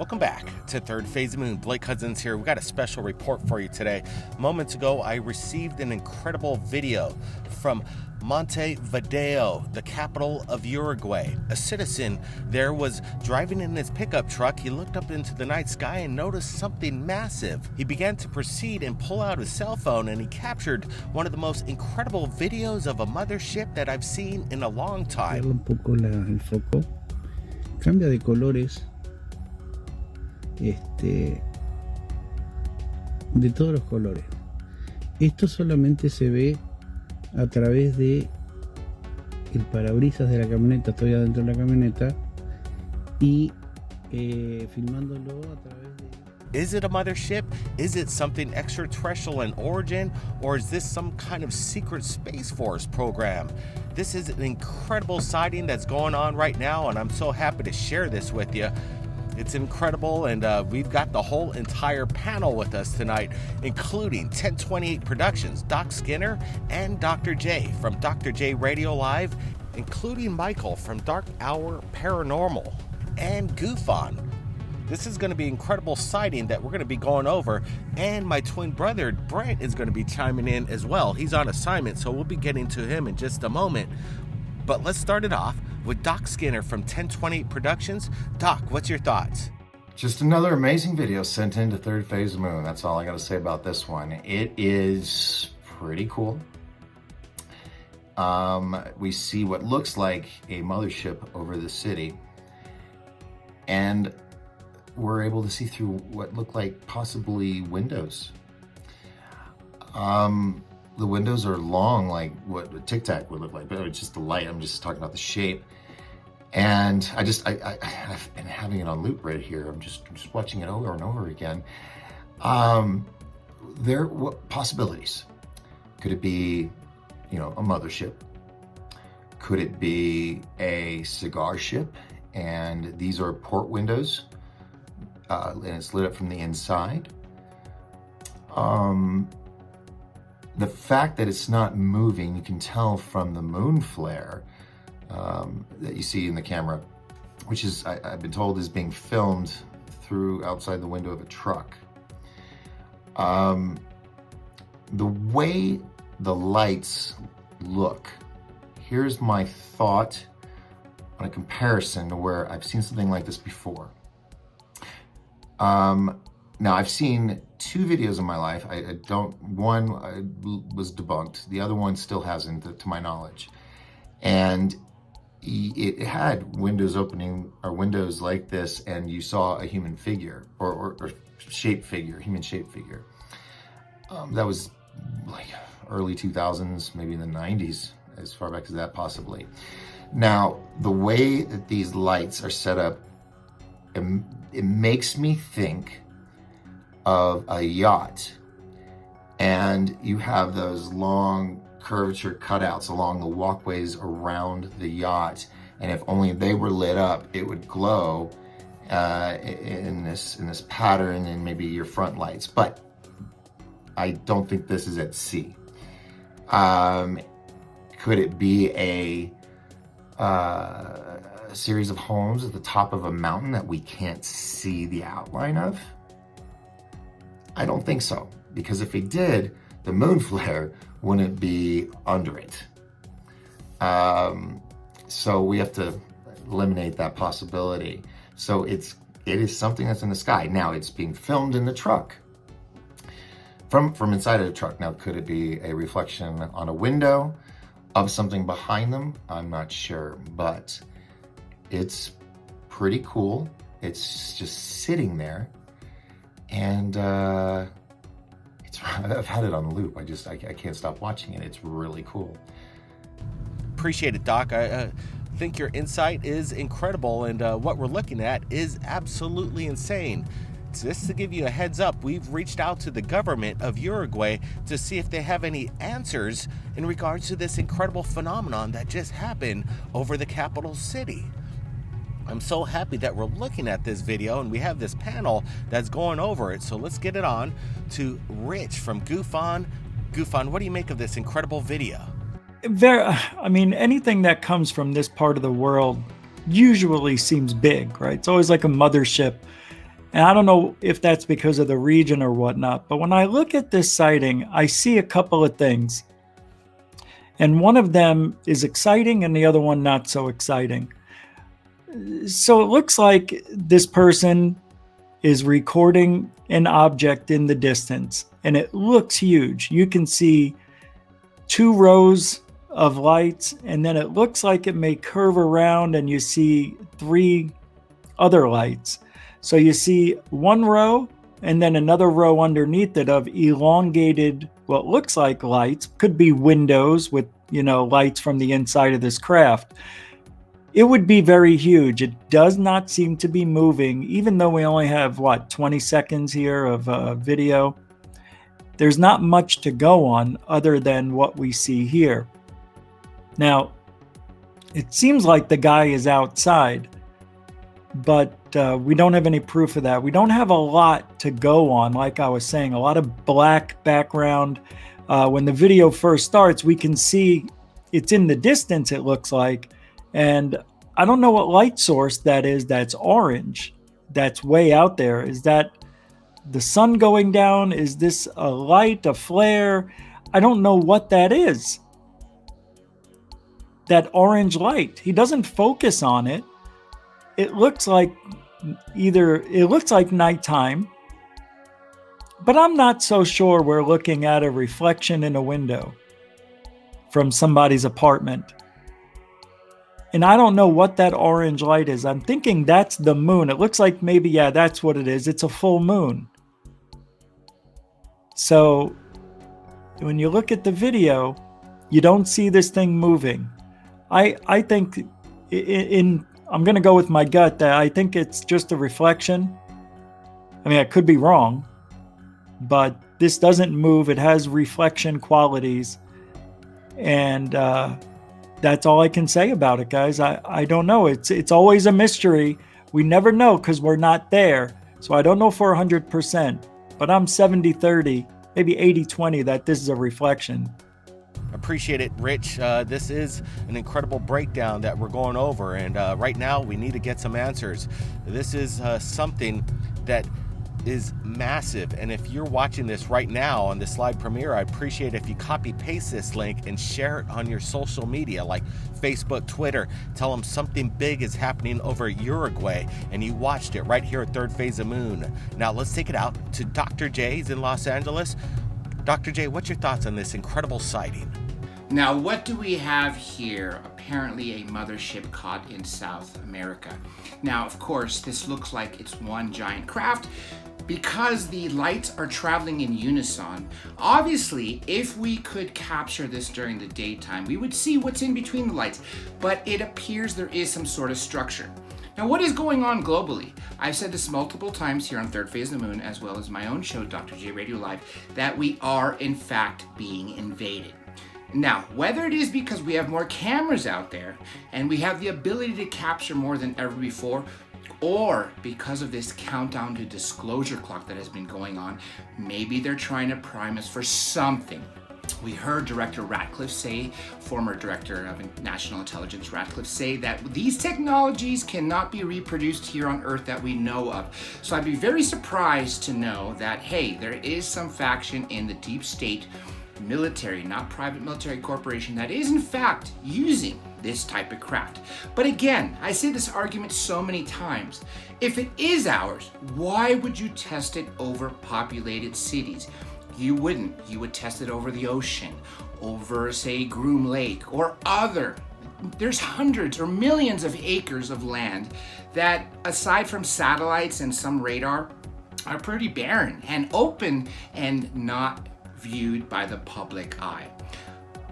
Welcome back to Third Phase of Moon. Blake Cousins here. We got a special report for you today. Moments ago, I received an incredible video from Montevideo, the capital of Uruguay. A citizen there was driving in his pickup truck. He looked up into the night sky and noticed something massive. He began to proceed and pull out his cell phone, and he captured one of the most incredible videos of a mothership that I've seen in a long time. Un poco el foco. Cambia de colores. De todos los colores. Esto solamente se ve a través de el parabrisas de la camioneta. Estoy adentro de la camioneta y filmándolo a través de... Is it a mothership? Is it something extraterrestrial in origin? Or is this some kind of secret Space Force program? This is an incredible sighting that's going on right now, and I'm so happy to share this with you. It's incredible, and we've got the whole entire panel with us tonight, including 1028 Productions, Doc Skinner, and Dr. J from Dr. J Radio Live, including Michael from Dark Hour Paranormal, and Goof On. This is going to be an incredible sighting that we're going to be going over, and my twin brother, Brent, is going to be chiming in as well. He's on assignment, so we'll be getting to him in just a moment. But let's start it off with Doc Skinner from 1028 Productions. Doc, what's your thoughts? Just another amazing video sent into Third Phase of Moon. That's all I got to say about this one. It is pretty cool. We see what looks like a mothership over the city, and we're able to see through what look like possibly windows. The windows are long, like what a Tic Tac would look like, but it's just the light. I'm just talking about the shape. And I've been having it on loop right here. I'm just watching it over and over again. What possibilities? Could it be, a mothership? Could it be a cigar ship? And these are port windows, and it's lit up from the inside. The fact that it's not moving, you can tell from the moon flare that you see in the camera, which is, I've been told, is being filmed through outside the window of a truck. The way the lights look, here's my thought on a comparison to where I've seen something like this before. Now, I've seen two videos in my life. One was debunked. The other one still hasn't, to my knowledge. And it had windows opening, or windows like this, and you saw a human figure, or shape figure, human shape figure. That was like early 2000s, maybe in the 90s, as far back as that possibly. Now, the way that these lights are set up, it makes me think of a yacht, and you have those long curvature cutouts along the walkways around the yacht, and if only they were lit up, it would glow in this pattern, and maybe your front lights. But I don't think this is at sea. Could it be a series of homes at the top of a mountain that we can't see the outline of? I don't think so, because if it did, the moon flare wouldn't be under it. So we have to eliminate that possibility. So it is something that's in the sky. Now, it's being filmed in the truck, from inside of the truck. Now, could it be a reflection on a window of something behind them? I'm not sure, but it's pretty cool. It's just sitting there. And I've had it on loop. I can't stop watching it. It's really cool. Appreciate it, Doc. I think your insight is incredible, and what we're looking at is absolutely insane. Just to give you a heads up, we've reached out to the government of Uruguay to see if they have any answers in regards to this incredible phenomenon that just happened over the capital city. I'm so happy that we're looking at this video, and we have this panel that's going over it. So let's get it on to Rich from Goof On. Goof On, what do you make of this incredible video? Anything that comes from this part of the world usually seems big, right? It's always like a mothership. And I don't know if that's because of the region or whatnot, but when I look at this sighting, I see a couple of things. And one of them is exciting and the other one not so exciting. So it looks like this person is recording an object in the distance, and it looks huge. You can see 2 rows of lights, and then it looks like it may curve around and you see 3 other lights. So you see 1 row and then another row underneath it of elongated, what looks like lights, could be windows with, lights from the inside of this craft. It would be very huge. It does not seem to be moving, even though we only have, 20 seconds here of video. There's not much to go on other than what we see here. Now, it seems like the guy is outside, but we don't have any proof of that. We don't have a lot to go on, like I was saying, a lot of black background. When the video first starts, we can see it's in the distance, it looks like, and I don't know what light source that is that's orange, that's way out there. Is that the sun going down? Is this a light, a flare? I don't know what that is. That orange light. He doesn't focus on it. It looks like nighttime, but I'm not so sure we're looking at a reflection in a window from somebody's apartment. And I don't know what that orange light is. I'm thinking that's the moon. It looks like maybe, that's what it is. It's a full moon. So when you look at the video, you don't see this thing moving. I think I'm going to go with my gut that I think it's just a reflection. I mean, I could be wrong, but this doesn't move. It has reflection qualities. And that's all I can say about it, guys. I don't know. It's always a mystery. We never know because we're not there. So I don't know for 100%, but I'm 70-30, maybe 80-20 that this is a reflection. Appreciate it, Rich. This is an incredible breakdown that we're going over, and right now we need to get some answers. This is something that is massive, and if you're watching this right now on the slide premiere, I appreciate if you copy paste this link and share it on your social media like Facebook, Twitter. Tell them something big is happening over Uruguay and you watched it right here at Third Phase of Moon. Now let's take it out to Dr. J's in Los Angeles. Dr. J, what's your thoughts on this incredible sighting? Now, what do we have here? Apparently a mothership caught in South America. Now, of course, this looks like it's one giant craft because the lights are traveling in unison. Obviously, if we could capture this during the daytime, we would see what's in between the lights, but it appears there is some sort of structure. Now, what is going on globally? I've said this multiple times here on Third Phase of the Moon, as well as my own show, Dr. J Radio Live, that we are in fact being invaded. Now, whether it is because we have more cameras out there and we have the ability to capture more than ever before, or because of this countdown to disclosure clock that has been going on, maybe they're trying to prime us for something. We heard Director Ratcliffe say, former Director of National Intelligence Ratcliffe say that these technologies cannot be reproduced here on Earth that we know of. So I'd be very surprised to know that, hey, there is some faction in the deep state military, not private military corporation, that is in fact using this type of craft. But again, I say this argument so many times. If it is ours, why would you test it over populated cities? You wouldn't. You would test it over the ocean, over, say, Groom Lake, or other. There's hundreds or millions of acres of land that, aside from satellites and some radar, are pretty barren and open and not viewed by the public eye.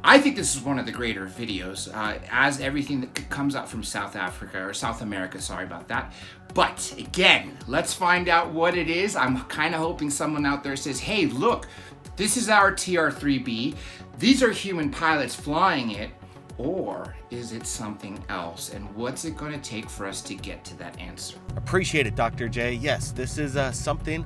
I think this is one of the greater videos, as everything that comes out from South Africa, or South America, sorry about that. But again, let's find out what it is. I'm kind of hoping someone out there says, hey, look, this is our TR-3B. These are human pilots flying it. Or is it something else? And what's it going to take for us to get to that answer? Appreciate it, Dr. J. Yes, this is something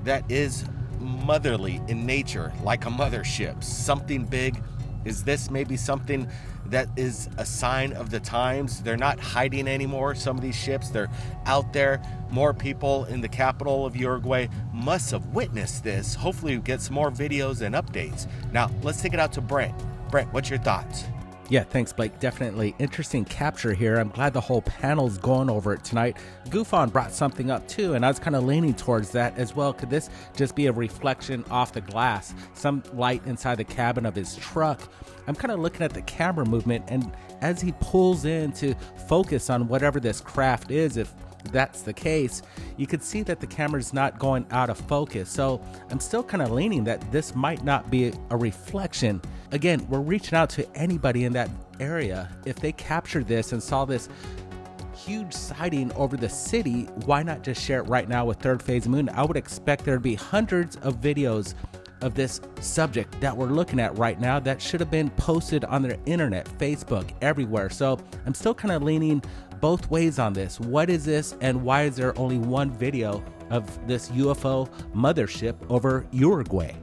that is motherly in nature, like a mothership, something big Is this maybe something that is a sign of the times? They're not hiding anymore, some of these ships. They're out there. More people in the capital of Uruguay must have witnessed this. Hopefully we get some more videos and updates. Now, let's take it out to Brent. Brent, what's your thoughts? Yeah, thanks, Blake. Definitely interesting capture here. I'm glad the whole panel's going over it tonight. Goofon brought something up too, and I was kind of leaning towards that as well. Could this just be a reflection off the glass? Some light inside the cabin of his truck. I'm kind of looking at the camera movement, and as he pulls in to focus on whatever this craft is, if that's the case, you could see that the camera's not going out of focus. So I'm still kind of leaning that this might not be a reflection. Again, we're reaching out to anybody in that area. If they captured this and saw this huge sighting over the city, why not just share it right now with Third Phase Moon? I would expect there to be hundreds of videos of this subject that we're looking at right now that should have been posted on their internet, Facebook, everywhere. So I'm still kind of leaning both ways on this. What is this, and why is there only one video of this UFO mothership over Uruguay?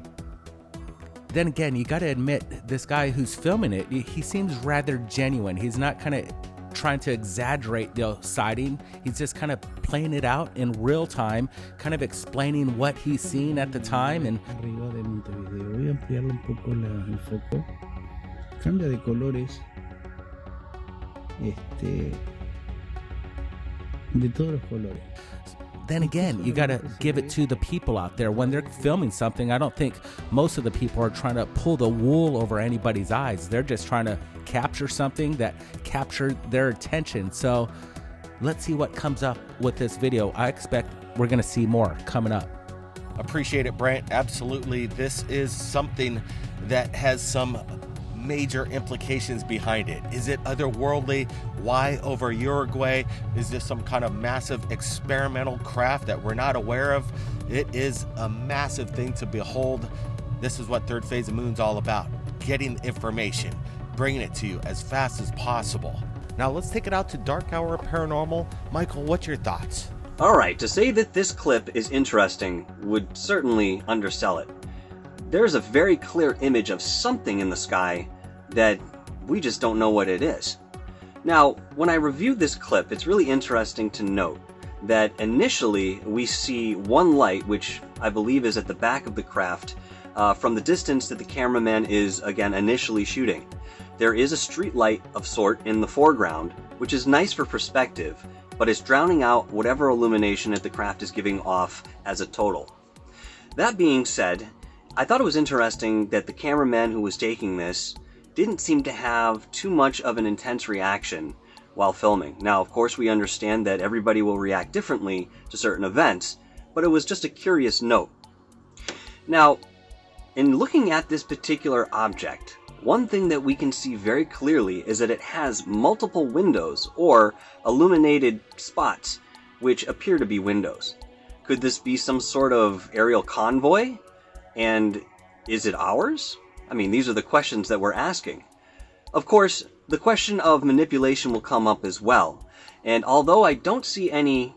Then again, you got to admit, this guy who's filming it, he seems rather genuine. He's not kind of trying to exaggerate the sighting. He's just kind of playing it out in real time, kind of explaining what he's seen at the time. And Arriba de Montevideo. Voy a ampliarle un poco el foco. Cambia de colores. De todos los colores. then again, you got to give it to the people out there. When they're filming something, I don't think most of the people are trying to pull the wool over anybody's eyes. They're just trying to capture something that captured their attention. So let's see what comes up with this video. I expect we're going to see more coming up. Appreciate it, Brent. Absolutely. This is something that has some major implications behind it. Is it otherworldly? Why over Uruguay? Is this some kind of massive experimental craft that we're not aware of? It is a massive thing to behold. This is what Third Phase of Moon's all about. Getting information, bringing it to you as fast as possible. Now let's take it out to Dark Hour Paranormal. Michael, what's your thoughts? Alright, to say that this clip is interesting would certainly undersell it. There's a very clear image of something in the sky that we just don't know what it is. Now, when I reviewed this clip, it's really interesting to note that initially we see one light, which I believe is at the back of the craft, from the distance that the cameraman is, again, initially shooting. There is a street light of sort in the foreground, which is nice for perspective, but it's drowning out whatever illumination that the craft is giving off as a total. That being said, I thought it was interesting that the cameraman who was taking this didn't seem to have too much of an intense reaction while filming. Now, of course, we understand that everybody will react differently to certain events, but it was just a curious note. Now, in looking at this particular object, one thing that we can see very clearly is that it has multiple windows or illuminated spots which appear to be windows. Could this be some sort of aerial convoy? And is it ours? I mean, these are the questions that we're asking. Of course, the question of manipulation will come up as well. And although I don't see any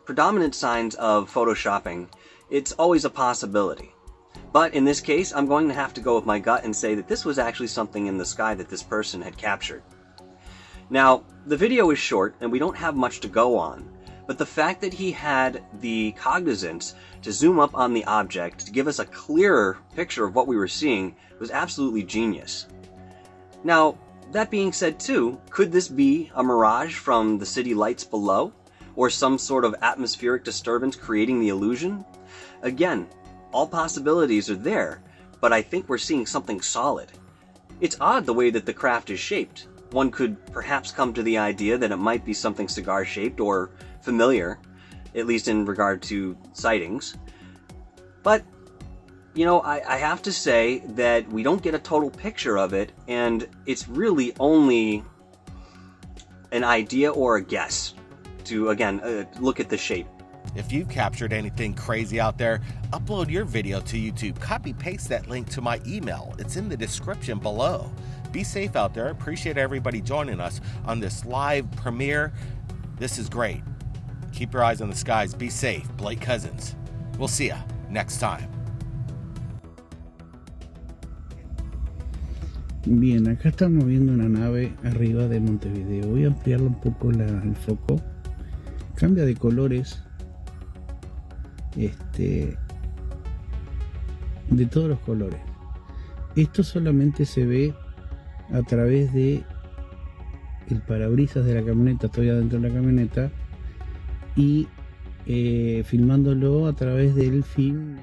predominant signs of photoshopping, it's always a possibility. But in this case, I'm going to have to go with my gut and say that this was actually something in the sky that this person had captured. Now, the video is short and we don't have much to go on, but the fact that he had the cognizance to zoom up on the object to give us a clearer picture of what we were seeing was absolutely genius. Now, that being said too, could this be a mirage from the city lights below? Or some sort of atmospheric disturbance creating the illusion? Again, all possibilities are there, but I think we're seeing something solid. It's odd the way that the craft is shaped. One could perhaps come to the idea that it might be something cigar-shaped or familiar, at least in regard to sightings. But, you know, I have to say that we don't get a total picture of it, and it's really only an idea or a guess to, again, look at the shape. If you've captured anything crazy out there, upload your video to YouTube. Copy paste that link to my email. It's in the description below. Be safe out there. Appreciate everybody joining us on this live premiere. This is great. Keep your eyes on the skies. Be safe. Blake Cousins. We'll see ya next time. Bien, acá estamos viendo una nave arriba de Montevideo. Voy a ampliarle un poco el foco. Cambia de colores. De todos los colores. Esto solamente se ve a través de el parabrisas de la camioneta. Estoy adentro de la camioneta y filmándolo a través del film.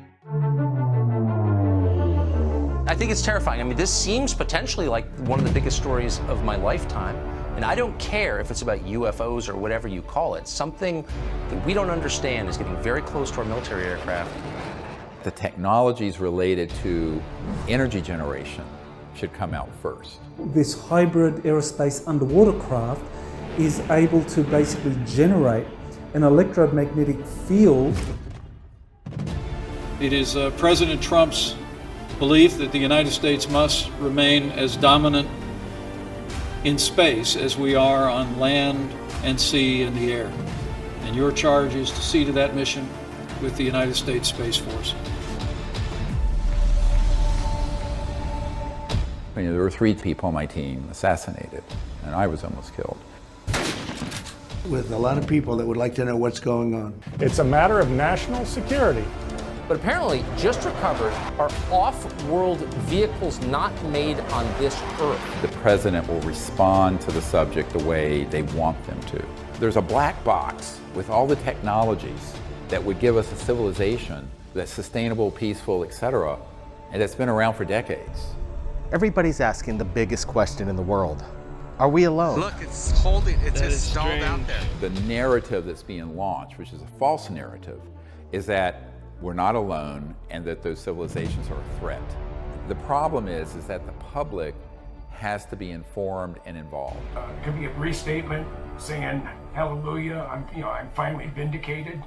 I think it's terrifying. I mean, this seems potentially like one of the biggest stories of my lifetime. And I don't care if it's about UFOs or whatever you call it. Something that we don't understand is getting very close to our military aircraft. The technologies related to energy generation should come out first. This hybrid aerospace underwater craft is able to basically generate an electromagnetic field. It is President Trump's belief that the United States must remain as dominant in space as we are on land and sea and the air. And your charge is to see to that mission with the United States Space Force. There were 3 people on my team assassinated, and I was almost killed. With a lot of people that would like to know what's going on. It's a matter of national security. But apparently, just recovered are off-world vehicles not made on this Earth. The president will respond to the subject the way they want them to. There's a black box with all the technologies that would give us a civilization that's sustainable, peaceful, etc., and that's been around for decades. Everybody's asking the biggest question in the world. Are we alone? Look, it's just stalled out there. The narrative that's being launched, which is a false narrative, is that we're not alone and that those civilizations are a threat. The problem is that the public has to be informed and involved. Could be a brief statement saying, hallelujah, I'm finally vindicated.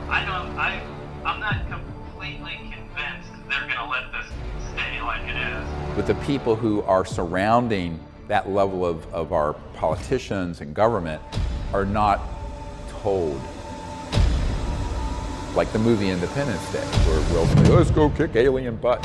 I'm not completely convinced they're gonna let this stay like it is. But the people who are surrounding that level of our politicians and government are not told. Like the movie Independence Day, where Will say, let's go kick alien butt.